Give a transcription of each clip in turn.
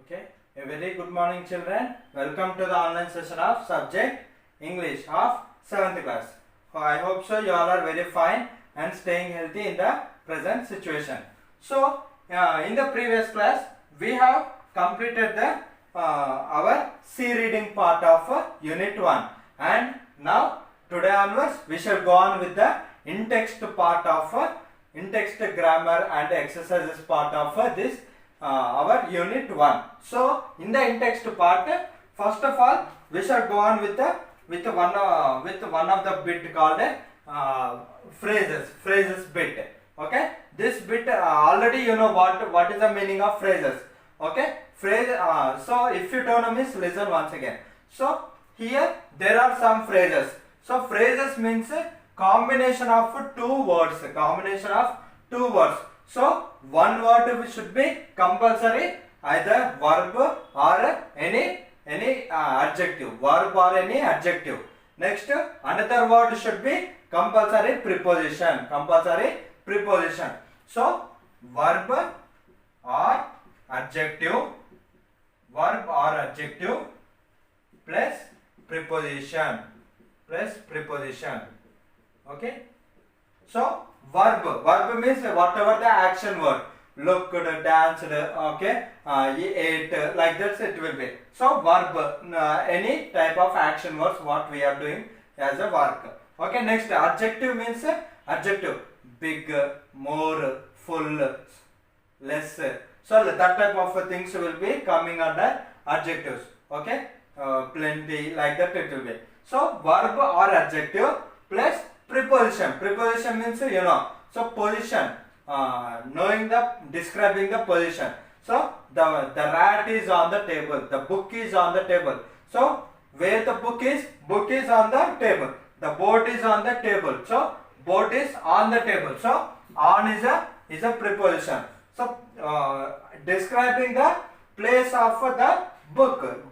Okay, a very good morning children. Welcome to the online session of subject English of 7th class. I hope so you all are very fine and staying healthy in the present situation. So, in the previous class we have completed the our C reading part of unit 1, and now today onwards we shall go on with the in-text part of in-text grammar and exercises part of this our unit 1. So in the in-text part, first of all we shall go on with one of the bit called phrases bit. Okay, this bit already you know what is the meaning of phrases. Okay, phrase. So if you don't know, means listen once again. So here there are some phrases. So phrases means a combination of two words. So one word should be compulsory, either verb or any adjective. Verb or any adjective. Next, another word should be compulsory preposition. So verb or adjective plus preposition. Okay. So verb means whatever the action word, looked, danced, okay, ate, like that it will be. So verb, any type of action words what we are doing as a work. Okay, next adjective means adjective, big, more, full, less. So that type of things will be coming under adjectives. Okay, plenty, like that it will be. So verb or adjective plus preposition. Preposition means you know. So position, describing the position. So the rat is on the table. The book is on the table. So where the book is on the table. The boat is on the table. So boat is on the table. So on is a preposition. So describing the place of the book.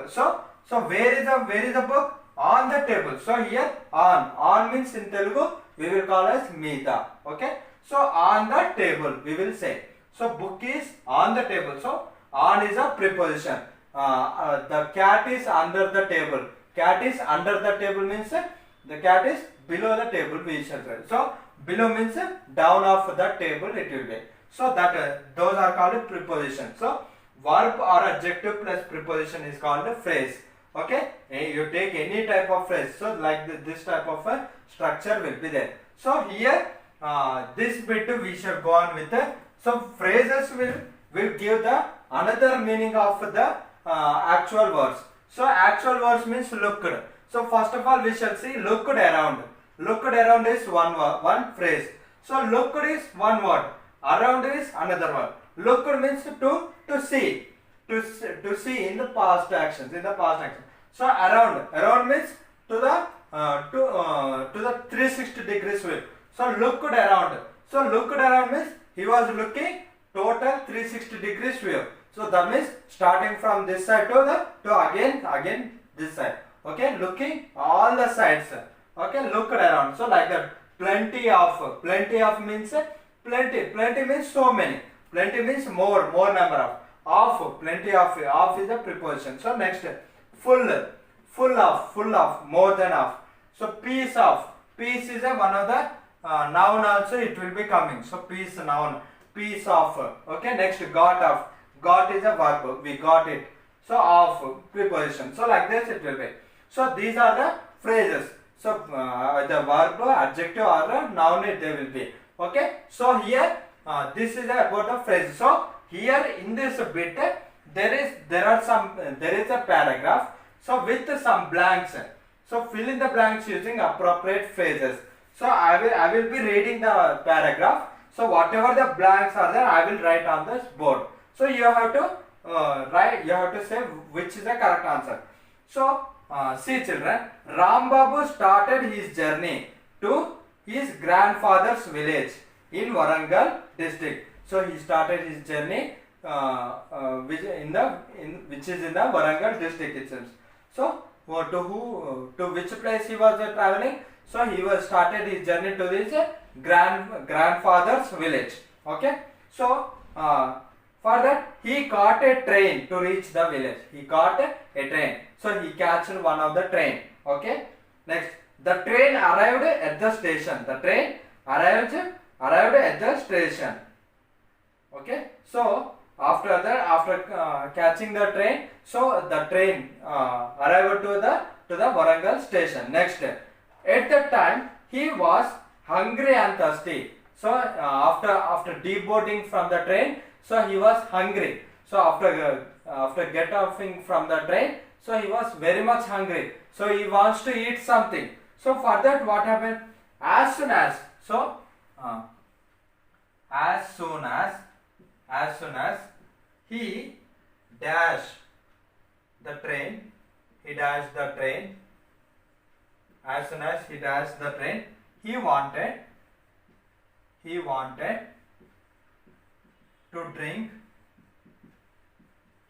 So where is the book? On the table. So here on means in Telugu we will call as Meeta. Okay. So on the table we will say. So book is on the table. So on is a preposition. The cat is under the table. Cat is under the table means the cat is below the table we shall say. So below means down of the table it will be. So that those are called preposition. So verb or adjective plus preposition is called a phrase. Okay, you take any type of phrase. So like this type of a structure will be there. So here this bit we shall go on with so phrases will give the another meaning of the actual words. So actual words means looked. So first of all we shall see looked around. Looked around is one phrase. So looked is one word. Around is another word. Looked means to see. To see in the past actions. So around means to the 360 degrees view. So looked around. So looked around means he was looking total 360 degrees view. So that means starting from this side to again this side. Okay, looking all the sides. Okay, looked around. So like that. Plenty of means plenty means so many. Plenty means more number of plenty of is a preposition. So next, full of, more than of. So piece is a one of the noun also it will be coming. So piece noun, piece of. Okay, next got is a verb, we got it. So of preposition. So like this it will be. So these are the phrases. So the verb, adjective or noun they will be. Okay, so here this is about the phrase. So here in this bit there is a paragraph. So with some blanks. So fill in the blanks using appropriate phrases. So I will be reading the paragraph. So whatever the blanks are there, I will write on this board. So you have to write. You have to say which is the correct answer. So see children, Rambabu started his journey to his grandfather's village in Warangal district. So he started his journey which is in the Warangal district itself. So to which place he was traveling? So he was started his journey to his grandfather's village. Okay. So For that, he caught a train to reach the village. He caught a train. So he catched one of the train. Okay. Next, the train arrived at the station. The train arrived at the station. Okay. So after that, after catching the train, so the train arrived to the Warangal station. Next, at that time he was hungry and thirsty. So after deboarding from the train, so he was hungry. So after get offing from the train, so he was very much hungry. So he wants to eat something. So for that, what happened? As soon as he dashed the train, as soon as he dashed the train, he wanted to drink.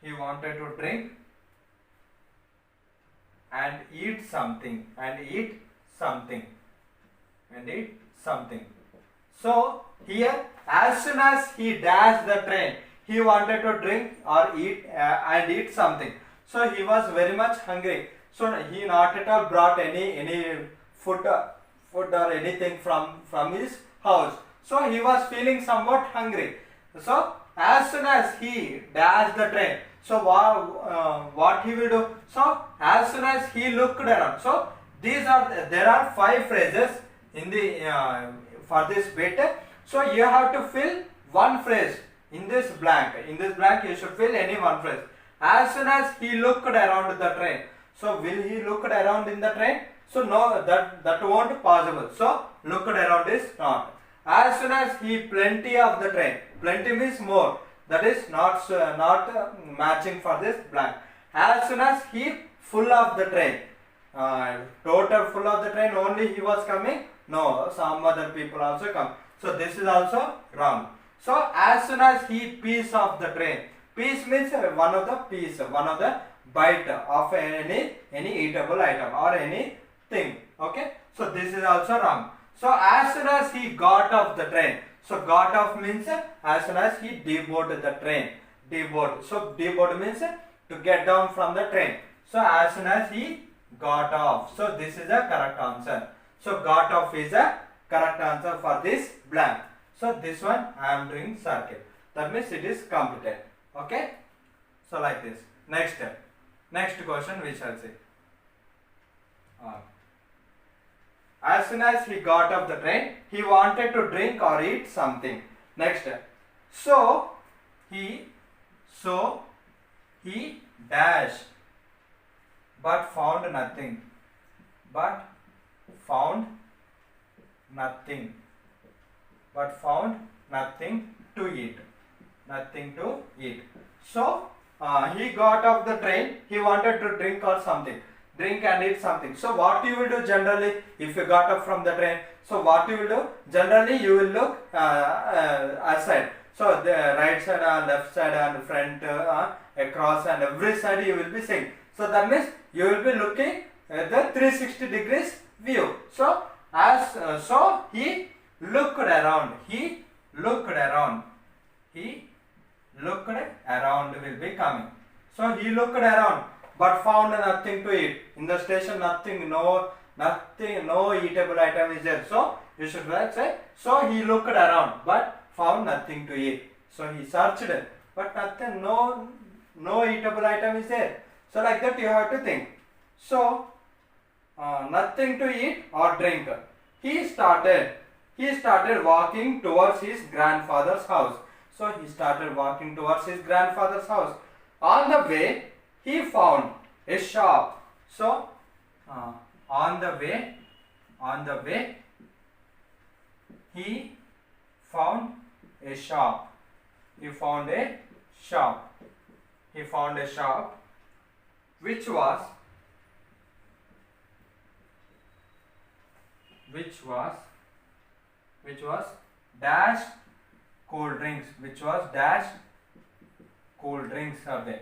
He wanted to drink and eat something. So here, as soon as he dashed the train, he wanted to drink or eat and eat something. So he was very much hungry. So he not at all brought any food or anything from his house. So he was feeling somewhat hungry. So as soon as he dashed the train, so what he will do? So as soon as he looked around, so there are 5 phrases in the for this bit. So you have to fill one phrase in this blank. In this blank you should fill any one phrase. As soon as he looked around the train, so will he look around in the train? So no, that won't possible. So looked around is not. As soon as he plenty of the train, plenty means more, that is not matching for this blank. As soon as he full of the train, total full of the train only he was coming, no, some other people also come. So this is also wrong. So as soon as he piece of the train, piece means one of the piece, one of the bite of any eatable item or anything. Okay, so this is also wrong. So as soon as he got off the train, so got off means as soon as he deboarded the train, deboard. So deboard means to get down from the train. So as soon as he got off, so this is a correct answer. So got off is a correct answer for this blank. So this one I am doing circle. That means it is completed. Okay. So like this. Next question we shall see. As soon as he got off the train, he wanted to drink or eat something. Next. So he dashed, but found nothing. To eat. So he got off the train. He wanted to drink or something. Drink and eat something. So what you will do generally if you got up from the train? So what you will do? Generally you will look aside. So the right side and left side and front, across and every side you will be seeing. So that means you will be looking at the 360 degrees view. So so he looked around. He looked around will be coming. So he looked around but found nothing to eat. In the station no eatable item is there. So you should say, so he looked around but found nothing to eat. So he searched but nothing, no eatable item is there. So like that you have to think. So nothing to eat or drink. He started walking towards his grandfather's house. So he started walking towards his grandfather's house. On the way, he found a shop. So on the way, he found a shop. He found a shop which was dash cold drinks. Are there?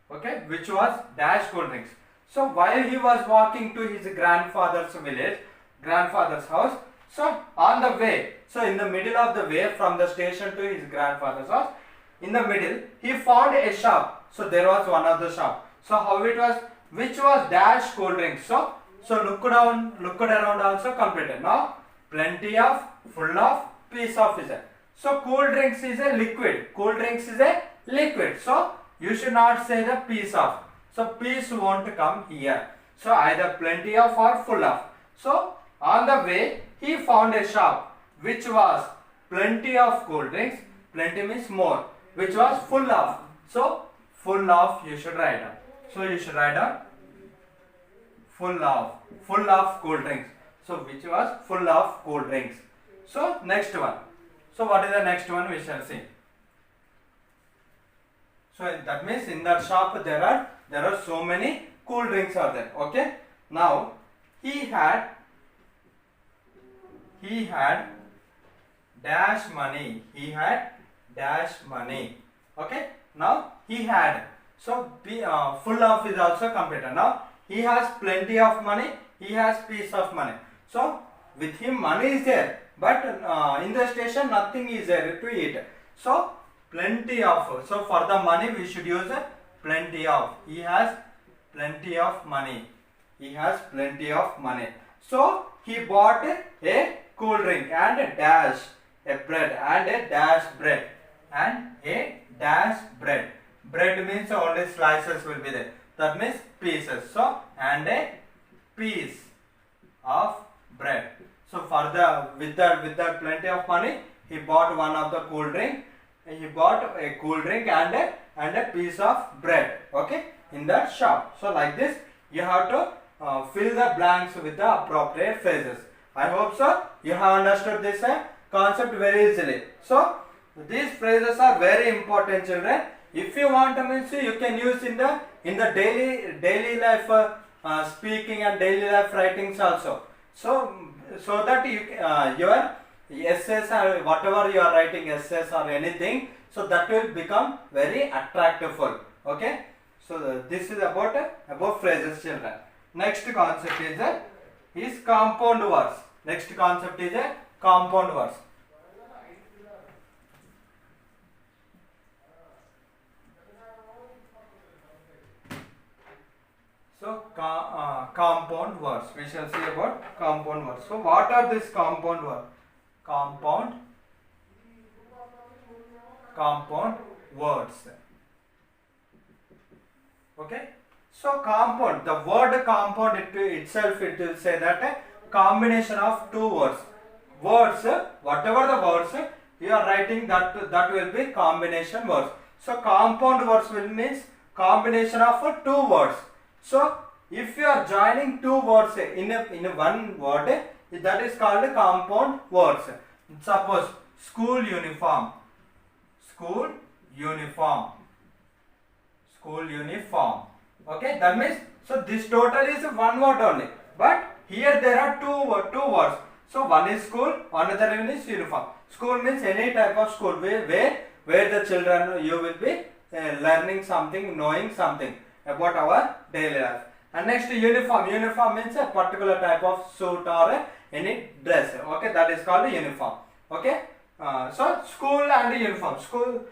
Okay, which was dash cold drinks. So while he was walking to his grandfather's house, so on the way, so in the middle of the way from the station to his grandfather's house, in the middle, he found a shop. So there was one of the shop. So how it was, which was dash cool drinks. So look around also completed. Now plenty of, full of, piece of is a. So cool drinks is a liquid. Cool drinks is a liquid. So you should not say the piece of. So piece won't come here. So either plenty of or full of. So on the way he found a shop which was plenty of cool drinks. Plenty means more. Which was full of. So full of you should write down. So you should write down full of cool drinks. So which was full of cool drinks. So next one. So what is the next one we shall see. So that means in that shop there are so many cool drinks are there. Okay. Now he had dash money. He had dash money. Okay. Now he had. So full of is also completed. Now he has plenty of money. He has piece of money. So with him money is there, but in the station nothing is there to eat. So plenty of. So for the money we should use plenty of. He has plenty of money. He has plenty of money. So he bought a cool drink and a dash a bread and a dash bread and a dash bread. Bread means only slices will be there. That means pieces. So and a piece of bread. So for the with that plenty of money, he bought one of the cool drink. He bought a cool drink and a piece of bread. Okay, in that shop. So like this, you have to fill the blanks with the appropriate phrases. I hope so. You have understood this concept very easily. So these phrases are very important, children. If you want to means you can use in the daily life speaking and daily life writings also. So that your essays or whatever you are writing, essays or anything, so that will become very attractive. Okay. So this is about phrases, children. Next concept is compound words. Next concept is a compound words. So compound words. We shall see about compound words. So what are these compound words? Compound words. Okay. So compound, the word compound itself it will say that a combination of two words. Words, whatever the words you are writing, that will be combination words. So compound words will means combination of two words. So if you are joining two words in one word, that is called compound words. Suppose school uniform. Okay, that means so this total is one word only, but here there are two words. So one is school, another one is uniform. School means any type of school where the children you will be learning something, knowing something about our daily life. And next uniform. Uniform means a particular type of suit or any dress. Okay, that is called uniform. Okay. So school and uniform. School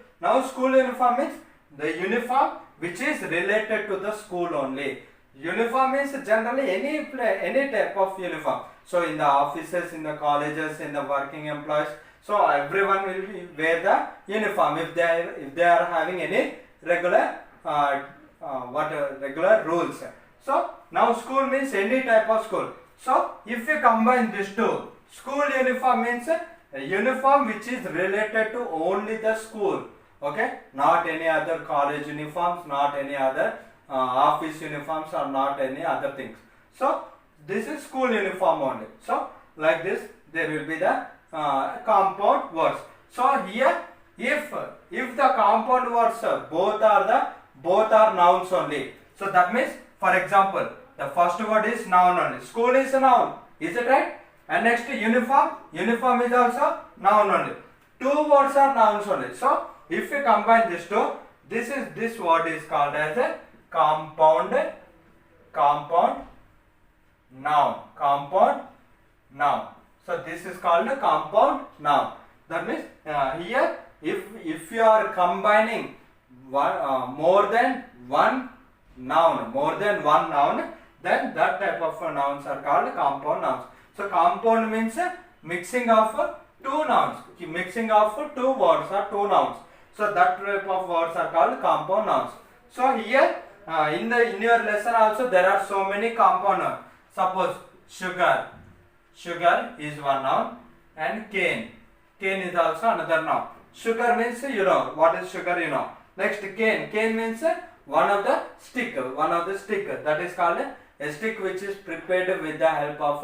uniform means the uniform which is related to the school only. Uniform means generally any type of uniform. So in the offices, in the colleges, in the working employees, so everyone will wear the uniform if they are having any regular regular rules. So now school means any type of school. So if you combine these two, school uniform means a uniform which is related to only the school. Okay, not any other college uniforms, not any other office uniforms, or not any other things. So this is school uniform only. So like this there will be the compound words. So here if the compound words both are nouns only. So that means, for example, the first word is noun only. School is a noun. Is it right? And next uniform is also noun only. Two words are nouns only. So if you combine these two, this word is called as a compound noun. So this is called a compound noun. That means here if if you are combining more than one noun, then that type of nouns are called compound nouns. So compound means mixing of two nouns, mixing of two words or two nouns. So that type of words are called compound nouns. So here in your lesson also there are so many compound nouns. Suppose sugar is one noun, and cane is also another noun. Sugar means you know what is sugar, you know. Next cane means one of the stick, that is called a stick which is prepared with the help of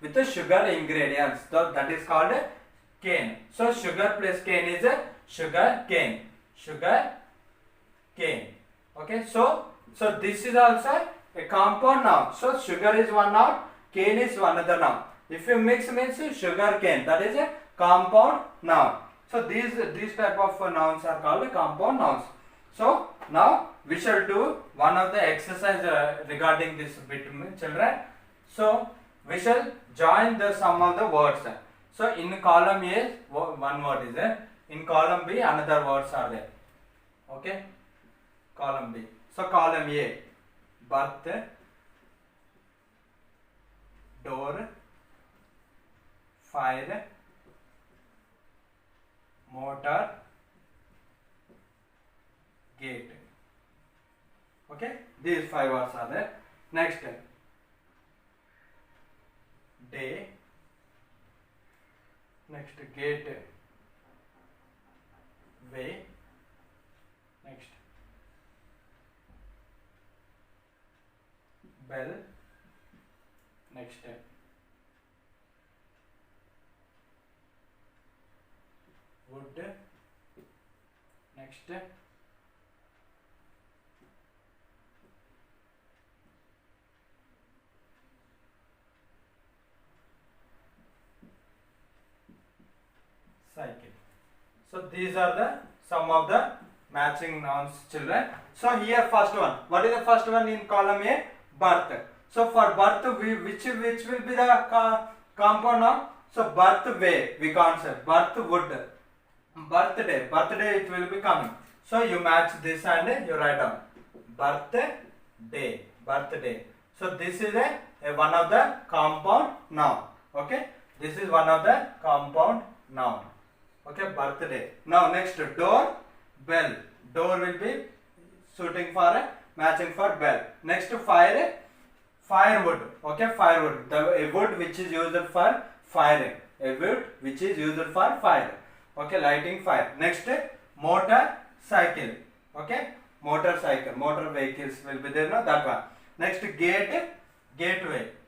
with the sugar ingredients. So that is called cane. So sugar plus cane is a sugar cane. Okay, so this is also a compound noun. So sugar is one noun, cane is another noun. If you mix means sugar cane, that is a compound noun. So these type of nouns are called compound nouns. So now we shall do one of the exercise regarding this bit, children. So we shall join the sum of the words. So in column A one word is there, in column B another words are there. Okay, column B. So column A, birth, door, fire, motor, gate. Okay, these 5 words are there. Next, day, next gate, way, next bell, next wood, next cycle. So these are the some of the matching nouns, children. So here first one, what is the first one in column A? Birth. So for birth, which will be the compound noun? So birthway we can't say, birth wood, birthday it will be coming. So you match this and you write down birthday. So this is a one of the compound noun. Okay, this is one of the compound noun. Okay, birthday. Now next, door, bell. Door will be suiting for a matching for bell. Next, fire, firewood. Okay, firewood, a wood which is used for firing, okay, lighting fire. Next, motorcycle. Okay, motor vehicles will be there, no, that one. Next, gateway,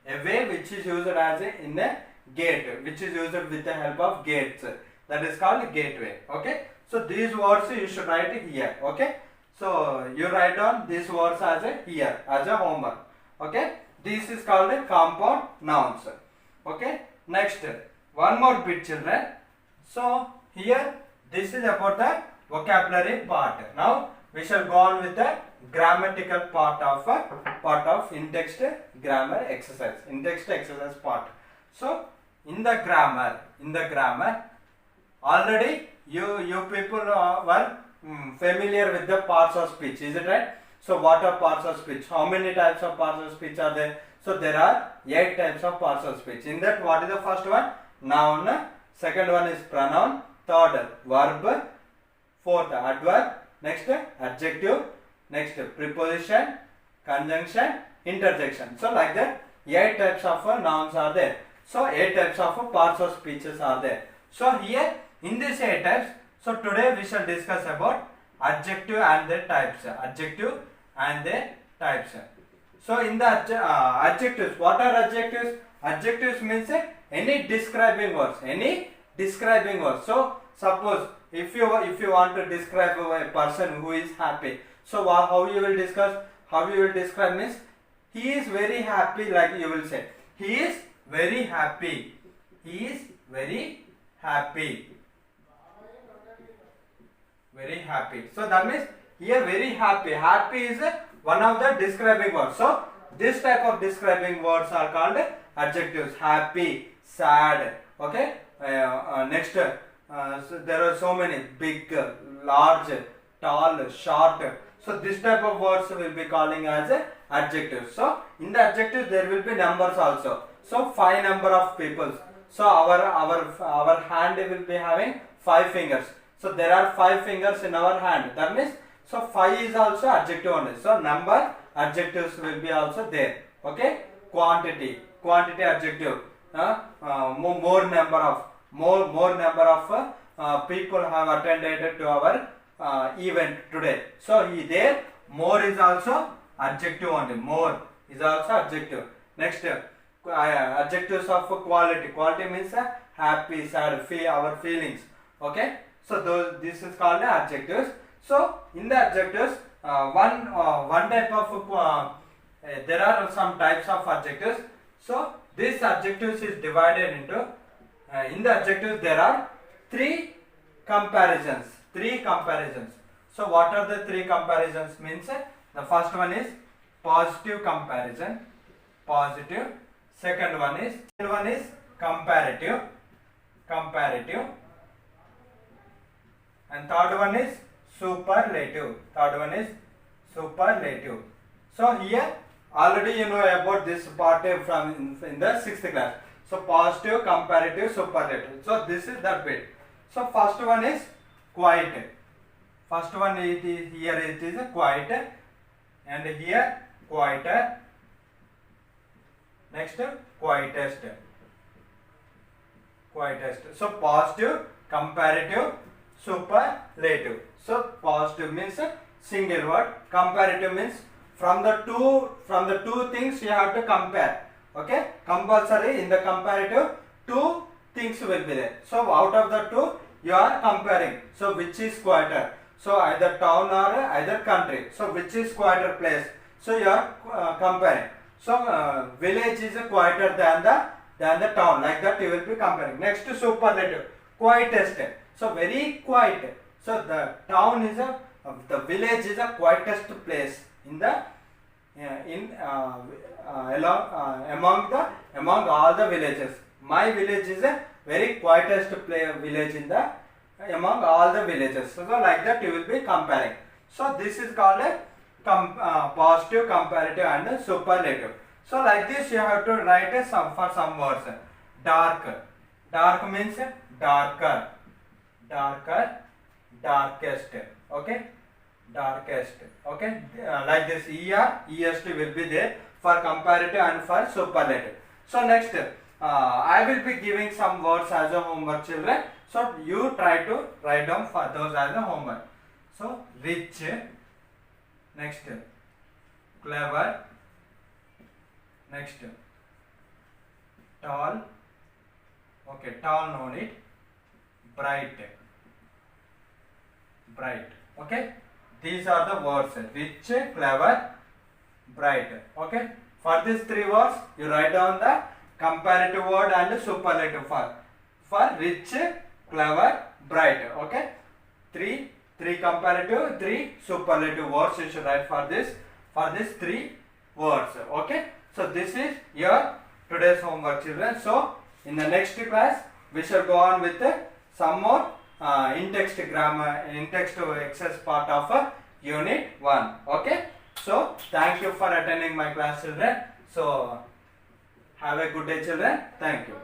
a way which is used as in a gate, which is used with the help of gates, that is called gateway. Okay, so these words you should write it here. Okay, so you write down these words as here as a homework. Okay, this is called a compound nouns. Okay, next one more bit, children. So here this is about the vocabulary part. Now we shall go on with the grammatical part of in-text grammar exercise. In-text exercise part. So in the grammar, already you people were familiar with the parts of speech, is it right? So what are parts of speech? How many types of parts of speech are there? So there are 8 types of parts of speech. In that, what is the first one? Noun. Second one is pronoun. Third, verb. Fourth, adverb. Next, adjective. Next, preposition, conjunction, interjection. So like that, 8 types of nouns are there. So 8 types of parts of speeches are there. So here in these 8 types, so today we shall discuss about adjective and their types. So in the adjectives, what are adjectives? Adjectives means any describing words. So suppose if you want to describe a person who is happy, so how you will discuss? How you will describe means he is very happy, like you will say he is very happy. So that means here very happy. Happy is one of the describing words. So this type of describing words are called adjectives. Happy, sad. Okay. Next, so there are so many big, large, tall, short. So this type of words will be calling as a adjectives. So in the adjectives there will be numbers also. So 5 number of people. So our hand will be having 5 fingers. So there are 5 fingers in our hand. That means so 5 is also adjective only. So number adjectives will be also there. Okay. Quantity adjective. More number of people have attended to our event today. So there more is also adjective only. More is also adjective. Next adjectives of quality. Quality means happy, sad, our feelings. Okay. So this is called adjectives. So in the adjectives, one type of there are some types of adjectives. So this adjectives is divided into in the adjectives there are 3 comparisons. So what are the 3 comparisons means? The first one is positive comparison. Second one is comparative. And third one is superlative. So here already you know about this part from in the 6th class. So positive, comparative, superlative. So this is that bit. So first one is quiet. First one it is here it is quiet, and here quieter. Next quietest. So positive, comparative, superlative. So positive means single word. Comparative means from the two things you have to compare. Okay, compulsory in the comparative 2 things will be there. So out of the 2 you are comparing. So which is quieter? So either town or either country. So which is quieter place? So you are comparing. So village is quieter than the town. Like that you will be comparing. Next superlative, quietest. So very quiet. So the town is the village is the quietest place in the among all the villages. My village is a very quietest village in the among all the villages. So like that you will be comparing. So this is called a positive, comparative and superlative. So like this you have to write for some words. Dark means darker, darkest. Okay, darkest. Okay, like this est will be there for comparative and for superlative. So next I will be giving some words as a homework, children. So you try to write down for those as a homework. So rich, next clever, next tall. Okay, tall no need. Bright. Okay, these are the words: rich, clever, bright. Okay, for these 3 words you write down the comparative word and the superlative for rich, clever, bright. Okay, three comparative, 3 superlative words you should write for these 3 words. Okay, so this is your today's homework, children. So in the next class we shall go on with some more in-text grammar, in-text exercise part of unit 1. Okay, so thank you for attending my class, children. So have a good day, children. Thank you.